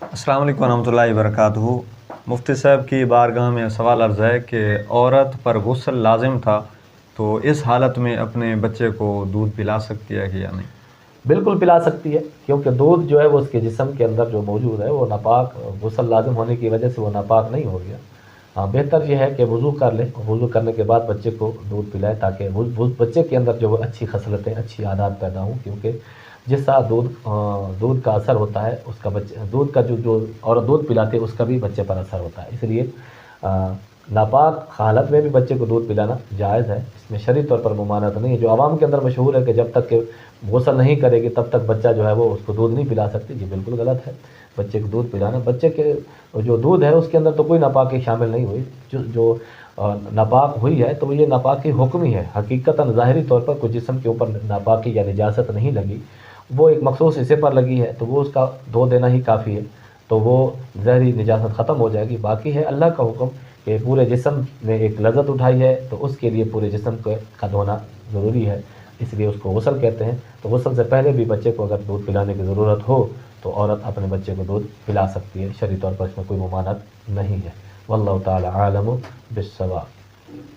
السلام علیکم ورحمۃ اللہ وبرکاتہ۔ مفتی صاحب کی بارگاہ میں سوال عرض ہے کہ عورت پر غسل لازم تھا تو اس حالت میں اپنے بچے کو دودھ پلا سکتی ہے کہ یا نہیں؟ بالکل پلا سکتی ہے، کیونکہ دودھ جو ہے وہ اس کے جسم کے اندر جو موجود ہے وہ ناپاک، غسل لازم ہونے کی وجہ سے وہ ناپاک نہیں ہو گیا۔ ہاں، بہتر یہ ہے کہ وضو کر لے، وضو کرنے کے بعد بچے کو دودھ پلائے تاکہ بچے کے اندر جو وہ اچھی خصلتیں، اچھی عادات پیدا ہوں، کیونکہ جس طرح دودھ کا اثر ہوتا ہے اس کا بچے، دودھ کا جو عورت دودھ پلاتے ہے اس کا بھی بچے پر اثر ہوتا ہے۔ اس لیے ناپاک حالت میں بھی بچے کو دودھ پلانا جائز ہے، اس میں شرعی طور پر ممانعت نہیں ہے۔ جو عوام کے اندر مشہور ہے کہ جب تک کہ غسل نہیں کرے گی تب تک بچہ جو ہے وہ اس کو دودھ نہیں پلا سکتی، یہ بالکل غلط ہے۔ بچے کو دودھ پلانا، بچے کے جو دودھ ہے اس کے اندر تو کوئی ناپاکی شامل نہیں ہوئی، جو ناپاک ہوئی ہے تو یہ ناپاکی حکمی ہے، حقیقتاً ظاہری طور پر کوئی جسم کے اوپر ناپاکی یا نجاست نہیں لگی، وہ ایک مخصوص حصے پر لگی ہے تو وہ اس کا دھو دینا ہی کافی ہے، تو وہ ظاہری نجاست ختم ہو جائے گی۔ باقی ہے اللہ کا حکم کہ پورے جسم میں ایک لذت اٹھائی ہے تو اس کے لیے پورے جسم کا دھونا ضروری ہے، اس لیے اس کو غسل کہتے ہیں۔ تو غسل سے پہلے بھی بچے کو اگر دودھ پلانے کی ضرورت ہو تو عورت اپنے بچے کو دودھ پلا سکتی ہے، شرعی طور پر اس میں کوئی ممانعت نہیں ہے۔ واللہ تعالی عالم بالصواب۔